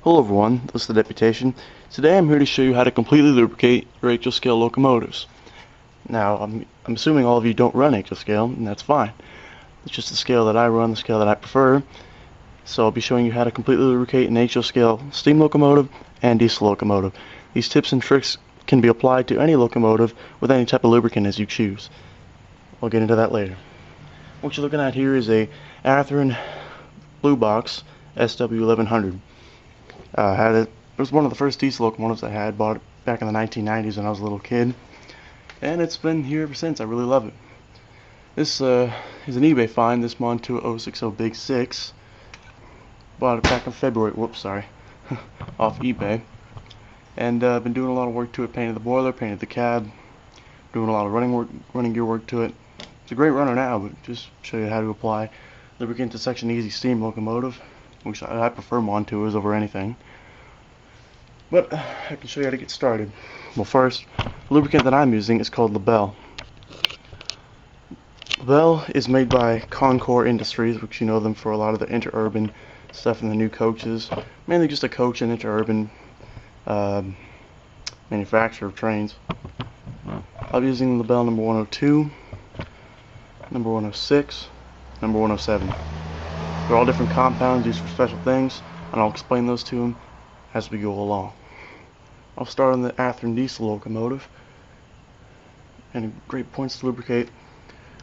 Hello everyone, this is the Deputation. Today I'm here to show you how to completely lubricate your HO scale locomotives. Now, I'm assuming all of you don't run HO scale, and that's fine. It's just the scale that I run, the scale that I prefer. So I'll be showing you how to completely lubricate an HO scale steam locomotive and diesel locomotive. These tips and tricks can be applied to any locomotive with any type of lubricant as you choose. I'll get into that later. What you're looking at here is a Athearn Blue Box SW1100. It was one of the first diesel locomotives I had. Bought it back in the 1990s when I was a little kid, and it's been here ever since. I really love it. This is an eBay find. This Montua 060 Big 6. Bought it back in February. Whoops, sorry. Off eBay. And I've been doing a lot of work to it. Painted the boiler, painted the cab, doing a lot of running gear work to it. It's a great runner now, but just show you how to apply lubricant to such an easy steam locomotive, which I prefer Montuas over anything. But I can show you how to get started. Well, first, the lubricant that I'm using is called Labelle. Labelle is made by Concord Industries, which you know them for a lot of the interurban stuff in the new coaches. Mainly just a coach and interurban manufacturer of trains. I'm using Labelle number 102, number 106, number 107. They're all different compounds used for special things, and I'll explain those to them as we go along. I'll start on the Athearn diesel locomotive. And great points to lubricate.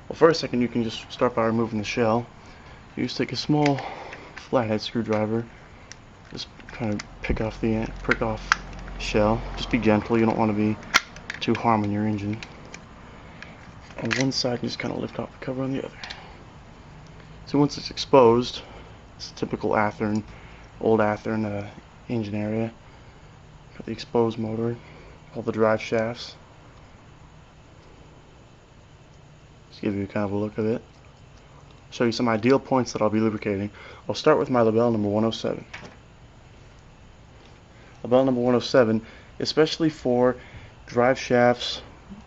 Well, for a second, you can just start by removing the shell. You just take a small flathead screwdriver, just kind of prick off the shell. Just be gentle. You don't want to be too harming your engine. On one side, and just kind of lift off the cover on the other. So once it's exposed, it's a typical Athearn, old Athearn engine area. Got the exposed motor, all the drive shafts. Just give you kind of a look of it. Show you some ideal points that I'll be lubricating. I'll start with my Labelle number 107. Labelle number 107, especially for drive shafts,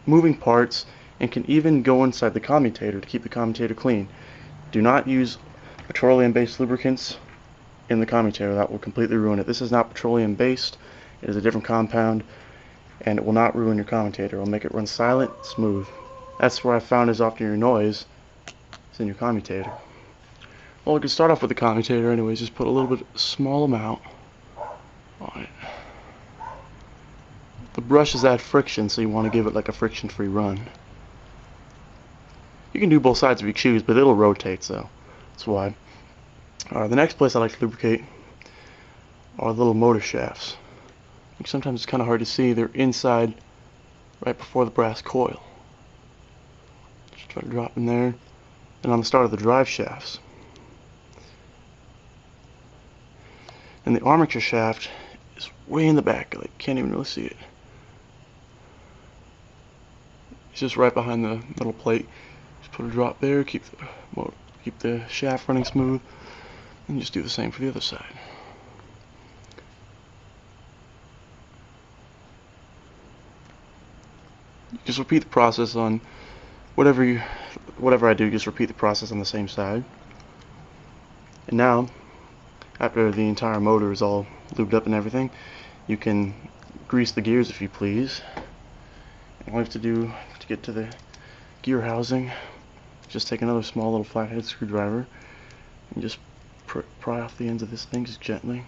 moving parts, and can even go inside the commutator to keep the commutator clean. Do not use petroleum-based lubricants in the commutator. That will completely ruin it. This is not petroleum-based. It is a different compound, and it will not ruin your commutator. It will make it run silent, smooth. That's where I found is often your noise is in your commutator. Well, we can start off with the commutator anyways. Just put a little bit, small amount on it. The brushes add friction, so you want to give it like a friction-free run. You can do both sides if you choose, but it'll rotate, so that's why. The next place I like to lubricate are the little motor shafts. Sometimes it's kind of hard to see. They're inside, right before the brass coil. Just try to drop in there, and on the start of the drive shafts. And the armature shaft is way in the back. Like, can't even really see it. It's just right behind the metal plate. Just put a drop there, keep the shaft running smooth, and just do the same for the other side. Just repeat the process on whatever I do. Just repeat the process on the same side. And now, after the entire motor is all lubed up and everything, you can grease the gears if you please. And all you have to do to get to the gear housing, just take another small little flathead screwdriver and just pry off the ends of this thing just gently.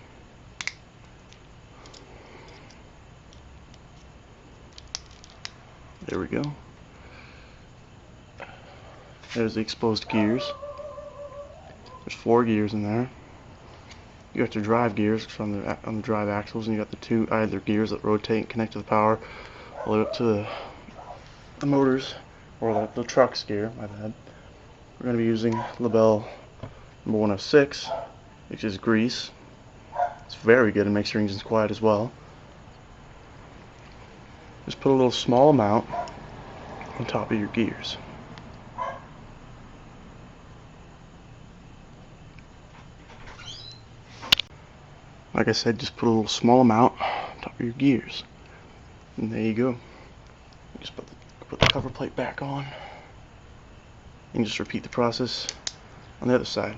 There we go. There's the exposed gears. There's 4 gears in there. You got your drive gears on the drive axles, and you got the 2 idler gears that rotate and connect to the power all the way up to the motors, or the truck's gear, my bad. We're going to be using Labelle number 106, which is grease. It's very good and makes your engines quiet as well. Just put a little small amount on top of your gears. Like I said, just put a little small amount on top of your gears. And there you go. Just put the cover plate back on. And just repeat the process on the other side.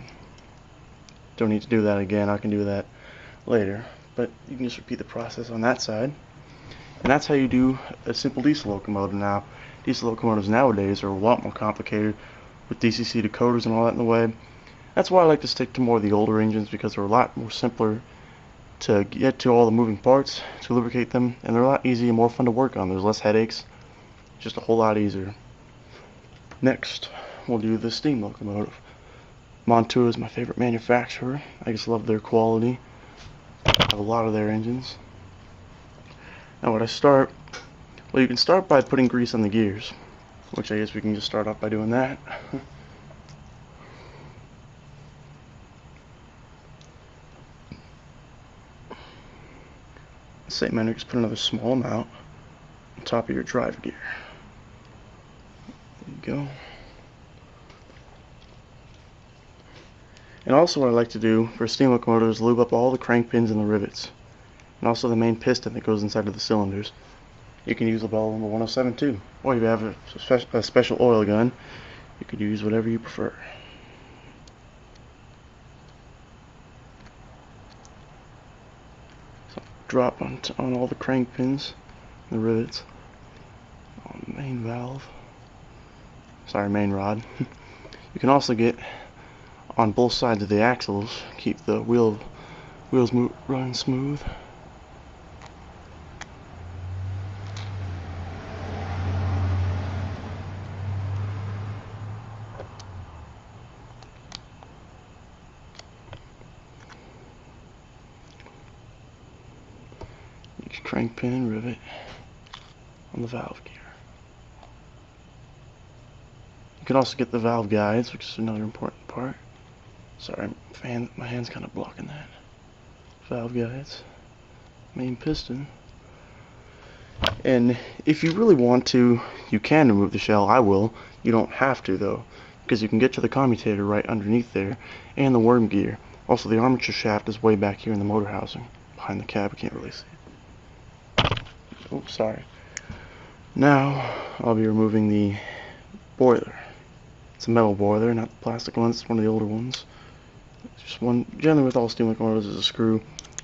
Don't need to do that again. I can do that later. but you can just repeat the process on that side. And that's how you do a simple diesel locomotive. Now, diesel locomotives nowadays are a lot more complicated with DCC decoders and all that in the way. That's why I like to stick to more of the older engines, because they're a lot more simpler to get to all the moving parts, to lubricate them, and they're a lot easier and more fun to work on. There's less headaches, just a whole lot easier. Next, we'll do the steam locomotive. Montour is my favorite manufacturer. I just love their quality. I have a lot of their engines. Now when I start, well, you can start by putting grease on the gears, which I guess we can just start off by doing that. Same manner, just put another small amount on top of your drive gear. There you go. And also what I like to do for a steam locomotive is lube up all the crank pins and the rivets, and also the main piston that goes inside of the cylinders. You can use labelle number 107 too, or if you have a special oil gun, you could use whatever you prefer. So drop on all the crank pins and the rivets on the main valve. Sorry, main rod. You can also get on both sides of the axles, keep the wheels running smooth. Each crank pin and rivet on the valve gear. You can also get the valve guides, which is another important part. Sorry, my hand's kind of blocking that. Valve guides, main piston. And if you really want to, you can remove the shell. I will. You don't have to though, because you can get to the commutator right underneath there, and the worm gear. Also, the armature shaft is way back here in the motor housing, behind the cab. You can't really see it. Oh, sorry. Now I'll be removing the boiler. It's a metal boiler, not the plastic one. It's one of the older ones. Just one, generally with all steam locomotives, is a screw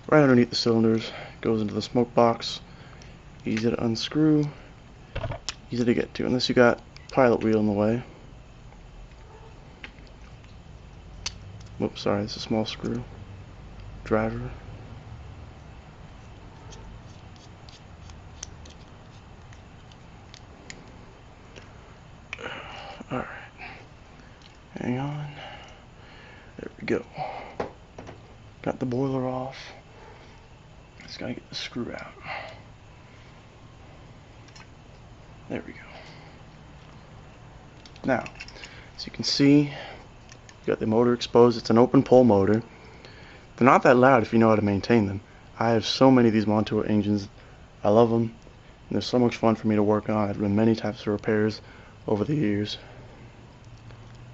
right underneath the cylinders. Goes into the smoke box. Easy to unscrew, easy to get to, unless you got pilot wheel in the way. Whoops, sorry, it's a small screw. Driver. Alright. Hang on. There we go. Got the boiler off. Just gotta get the screw out. There we go. Now, as you can see, you got the motor exposed. It's an open pole motor. They're not that loud if you know how to maintain them. I have so many of these Montour engines. I love them. And they're so much fun for me to work on. I've done many types of repairs over the years.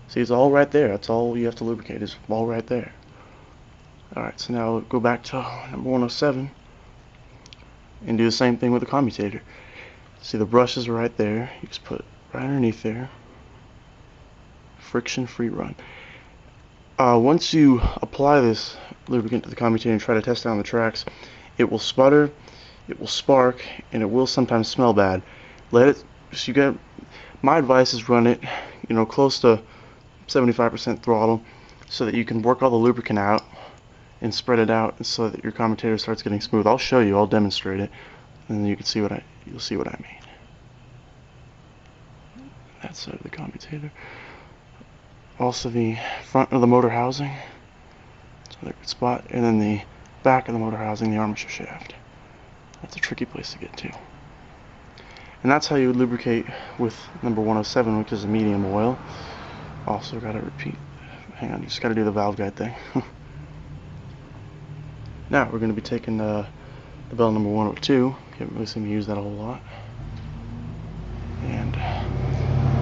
See, it's all right there. That's all you have to lubricate. It's all right there. Alright, so now we'll go back to number 107 and do the same thing with the commutator. See, the brushes are right there. You just put it right underneath there. Friction-free run. Once you apply this lubricant to the commutator and try to test it on the tracks, it will sputter, it will spark, and it will sometimes smell bad. Let it. So you get. My advice is run it, close to 75% throttle, so that you can work all the lubricant out and spread it out, so that your commutator starts getting smooth. I'll show you. I'll demonstrate it, and then you can see you'll see what I mean. That side of the commutator. Also the front of the motor housing. It's another good spot. And then the back of the motor housing, the armature shaft. That's a tricky place to get to. And that's how you would lubricate with number 107, which is a medium oil. Also gotta repeat. Hang on, you just gotta do the valve guide thing. Now we're gonna be taking the bell number 102. Haven't really seen me use that a whole lot. And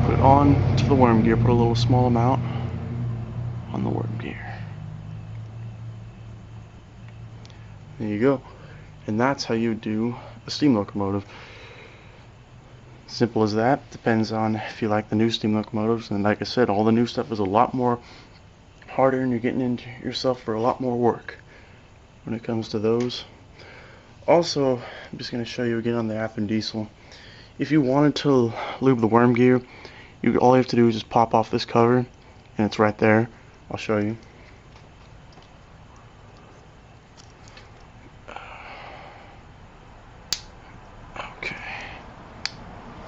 put it on to the worm gear. Put a little small amount on the worm gear. There you go. And that's how you do a steam locomotive. Simple as that. Depends on if you like the new steam locomotives. And like I said, all the new stuff is a lot more harder, and you're getting into yourself for a lot more work when it comes to those. Also, I'm just going to show you again on the app and diesel. If you wanted to lube the worm gear, all you have to do is just pop off this cover, and it's right there. I'll show you. Okay.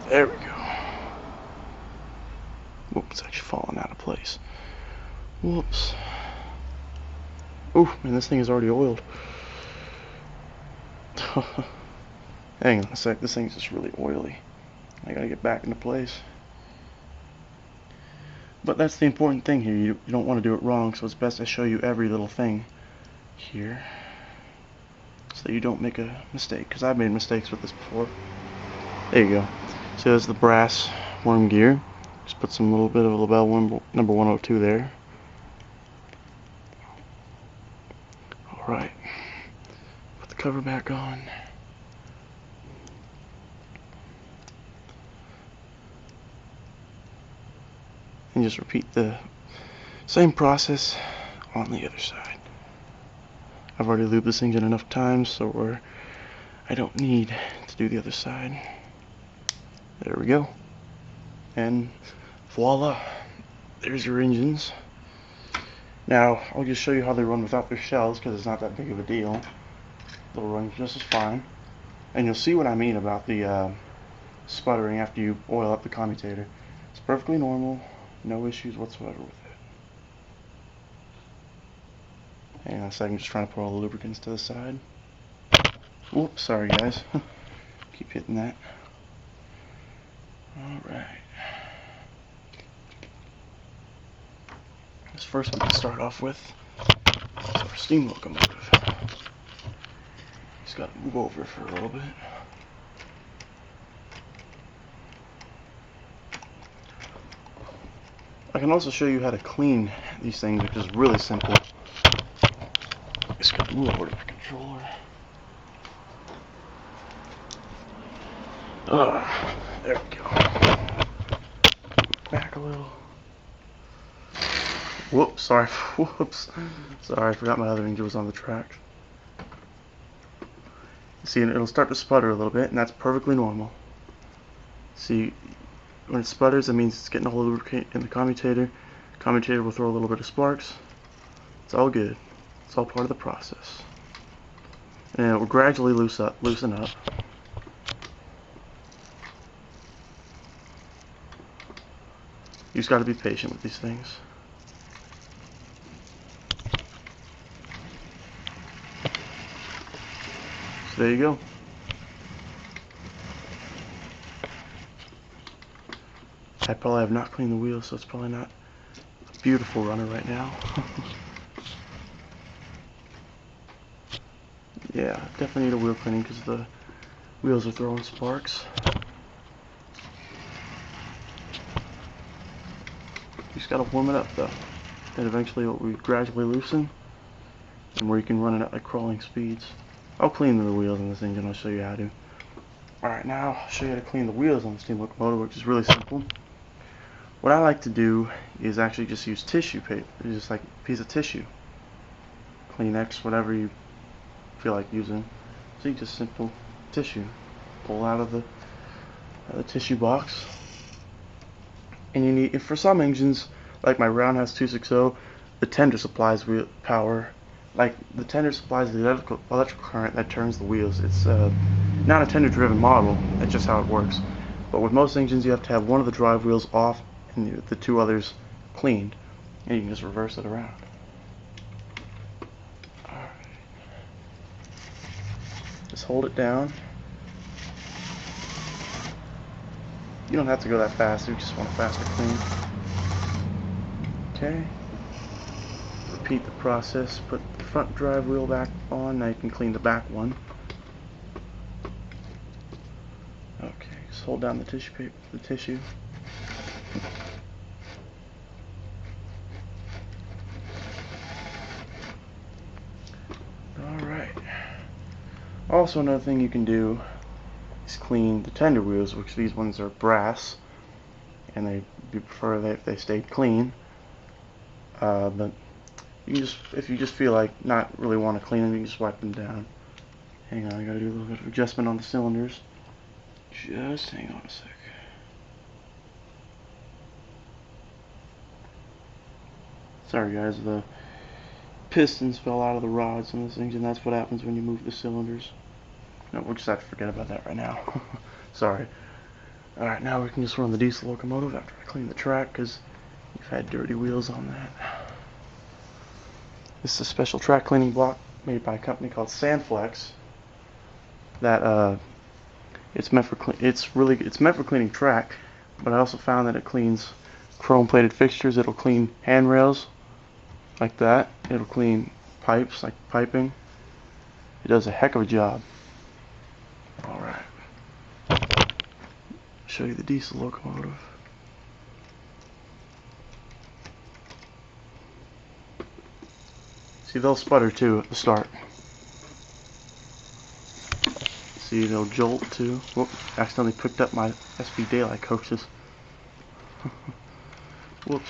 There we go. Whoops, it's actually falling out of place. Whoops. Oh, man, this thing is already oiled. Hang on a sec, this thing's just really oily. I gotta get back into place. But that's the important thing here. You don't want to do it wrong, so it's best to show you every little thing here so that you don't make a mistake, because I've made mistakes with this before. There you go. So there's the brass worm gear. Just put some little bit of a labelle number 102 there. Alright. Put the cover back on. And just repeat the same process on the other side. I've already lubed this engine enough times so I don't need to do the other side. There we go. And voila, there's your engines. Now I'll just show you how they run without their shells, because it's not that big of a deal. They'll run just as fine, and you'll see what I mean about the sputtering after you oil up the commutator. It's perfectly normal. No issues whatsoever with it. Hang on a second, just trying to put all the lubricants to the side. Whoops, sorry guys. Keep hitting that. Alright. This first one to start off with is our steam locomotive. Just got to move over for a little bit. I can also show you how to clean these things, which is really simple. Just gotta move over to the controller. There we go. Back a little. Whoops, sorry. Whoops. Sorry, I forgot my other engine was on the track. See, it'll start to sputter a little bit, and that's perfectly normal. See, when it sputters, that means it's getting all the lubricant in the commutator. Commutator will throw a little bit of sparks. It's all good. It's all part of the process. And it will gradually loosen up. You just got to be patient with these things. So there you go. I probably have not cleaned the wheels, so it's probably not a beautiful runner right now. Yeah, definitely need a wheel cleaning because the wheels are throwing sparks. You just gotta warm it up though. Then eventually it will gradually loosen, and where you can run it at like crawling speeds. I'll clean the wheels on this engine, I'll show you how to. Alright, now I'll show you how to clean the wheels on the steam locomotive, which is really simple. What I like to do is actually just use tissue paper, just like a piece of tissue. Kleenex, whatever you feel like using. See, just simple tissue. Pull out of the tissue box. And you need, for some engines, like my Roundhouse 260, the tender supplies power. Like the tender supplies the electrical current that turns the wheels. It's not a tender driven model, that's just how it works. But with most engines you have to have one of the drive wheels off and the two others cleaned, and you can just reverse it around. Alright. Just hold it down. You don't have to go that fast, you just want a faster clean. Okay. Repeat the process, put the front drive wheel back on, now you can clean the back one. Okay, just hold down the tissue paper, the tissue. Alright. Also another thing you can do is clean the tender wheels, which these ones are brass, and we prefer that if they stayed clean. But you just, if you just feel like not really want to clean them, you can just wipe them down Hang on, I gotta do a little bit of adjustment on the cylinders. Just hang on a sec. Sorry guys, the pistons fell out of the rods and those things, and that's what happens when you move the cylinders. No, we'll just have to forget about that right now. Sorry. Alright, now we can just run the diesel locomotive after I clean the track, because we've had dirty wheels on that. This is a special track cleaning block made by a company called Sandflex. That it's meant for cleaning track, but I also found that it cleans chrome plated fixtures. It'll clean handrails like that. It'll clean pipes like piping. It does a heck of a job. Alright. Show you the diesel locomotive. See, they'll sputter too at the start. See, they'll jolt too. Whoop, accidentally picked up my SV daylight coaches. Whoops.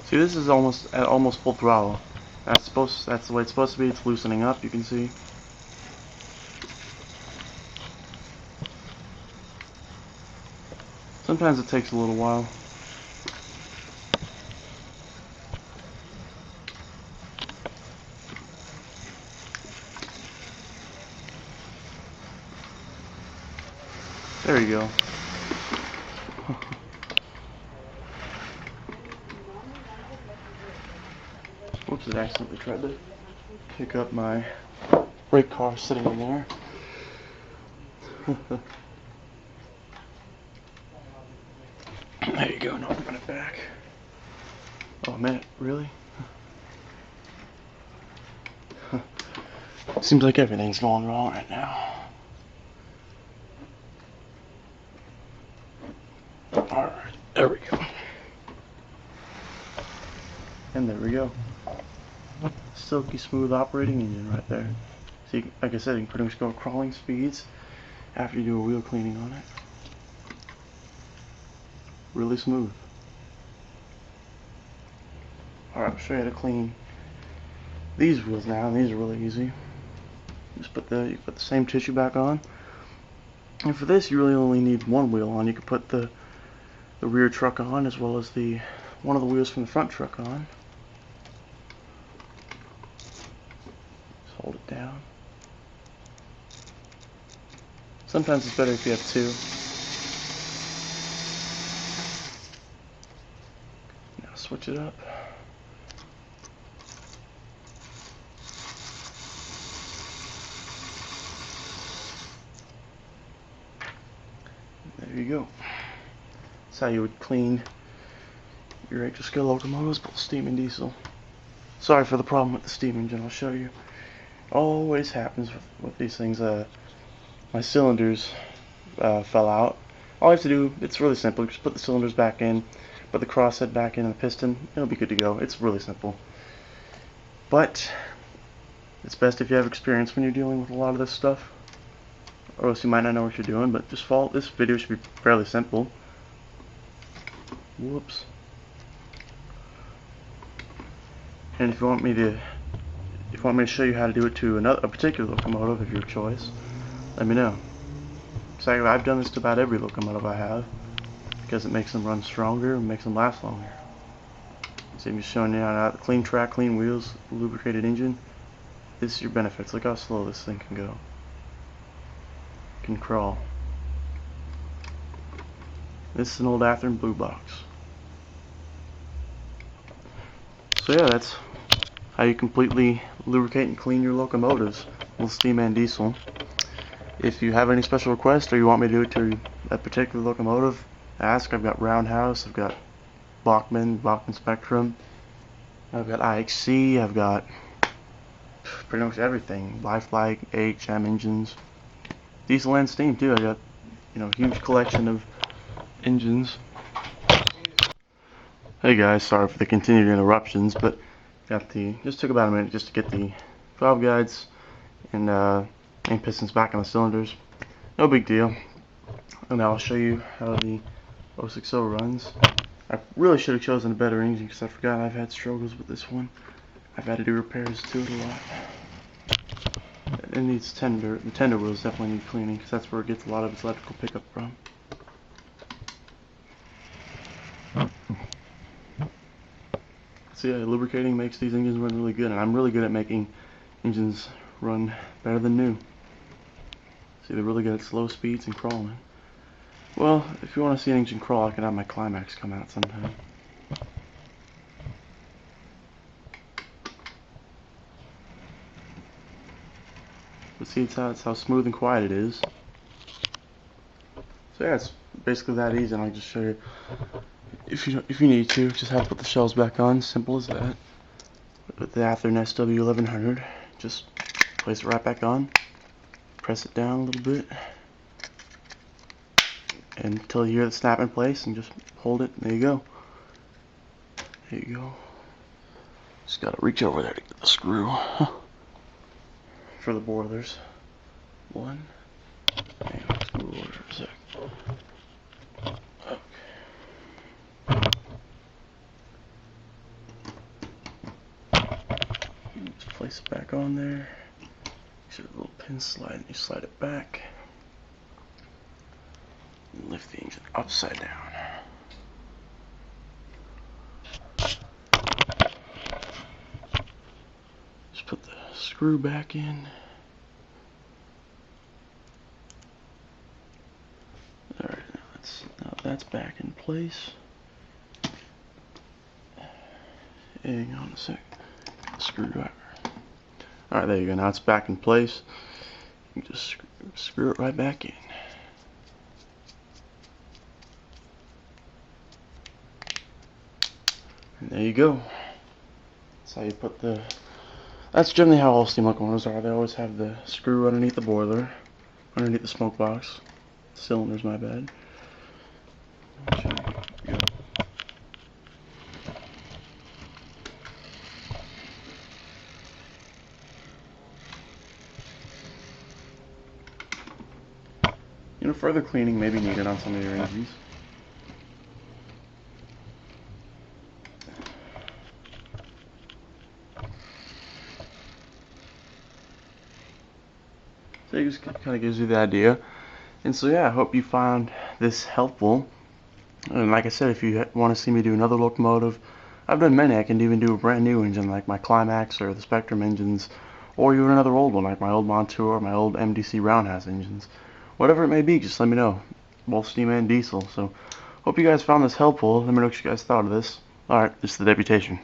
See, this is almost at full throttle. That's the way it's supposed to be. It's loosening up, you can see. Sometimes it takes a little while. There you go. Whoops, it accidentally tried to pick up my brake car sitting in there. There you go, now I'm putting it back. Oh man, really? Seems like everything's going wrong right now. Alright, there we go. And there we go. Silky smooth operating engine right there. See, like I said, you can pretty much go crawling speeds after you do a wheel cleaning on it. Really smooth. Alright, I'll show you how to clean these wheels now, and these are really easy. Just put the same tissue back on. And for this you really only need one wheel on. You can put the rear truck on as well as one of the wheels from the front truck on. Just hold it down. Sometimes it's better if you have two. Now switch it up. There you go. That's how you would clean your actual scale locomotives, both steam and diesel. Sorry for the problem with the steam engine, I'll show you. Always happens with these things. My cylinders fell out. All I have to do, it's really simple, just put the cylinders back in, put the crosshead back in the piston, it'll be good to go. It's really simple. But it's best if you have experience when you're dealing with a lot of this stuff, or else you might not know what you're doing. But just follow. This video should be fairly simple. Whoops. And if you want me to show you how to do it to a particular locomotive of your choice, let me know. So I've done this to about every locomotive I have, because it makes them run stronger and makes them last longer. So I'm just showing you how to clean track, clean wheels, lubricated engine. This is your benefits. Look how slow this thing can go. It can crawl. This is an old Athearn blue box. So yeah, that's how you completely lubricate and clean your locomotives, both steam and diesel. If you have any special requests or you want me to do it to a particular locomotive, ask. I've got Roundhouse, I've got Bachmann Spectrum, I've got IXC, I've got pretty much everything. Lifelike, AHM engines, diesel and steam too. I got, huge collection of engines. Hey guys, sorry for the continued interruptions, but just took about a minute just to get the valve guides and pistons back on the cylinders. no big deal. And now I'll show you how the 060 runs. I really should have chosen a better engine because I forgot I've had struggles with this one. I've had to do repairs to it a lot. It needs tender. The tender wheels definitely need cleaning because that's where it gets a lot of its electrical pickup from. So yeah, lubricating makes these engines run really good, and I'm really good at making engines run better than new. See, they're really good at slow speeds and crawling. Well, if you want to see an engine crawl, I can have my Climax come out sometime. But see, it's how smooth and quiet it is. So yeah, it's basically that easy, and I'll just show you. If you need to, just have to put the shells back on. Simple as that. With the Athearn SW1100, just place it right back on. Press it down a little bit until you hear the snap in place, and just hold it. There you go. There you go. Just gotta reach over there to get the screw for the boilers. One. Hang on, let's move over for a sec. Just place it back on there. Make sure the little pin slide, and you slide it back. And lift the engine upside down. Just put the screw back in. Alright, now that's back in place. Hang on a sec. Screwdriver. Alright, there you go. Now it's back in place. You can just screw it right back in. And there you go. That's how you put the... That's generally how all steam locomotives are. They always have the screw underneath the boiler, underneath the smoke box. Cylinders, my bad. You know, further cleaning may be needed on some of your engines. So it just kind of gives you the idea. And so yeah, I hope you found this helpful. And like I said, if you want to see me do another locomotive, I've done many. I can even do a brand new engine like my Climax or the Spectrum engines, or even another old one like my old Montour or my old MDC Roundhouse engines. Whatever it may be, just let me know. Both steam and diesel. So hope you guys found this helpful. Let me know what you guys thought of this. Alright, this is the Deputation.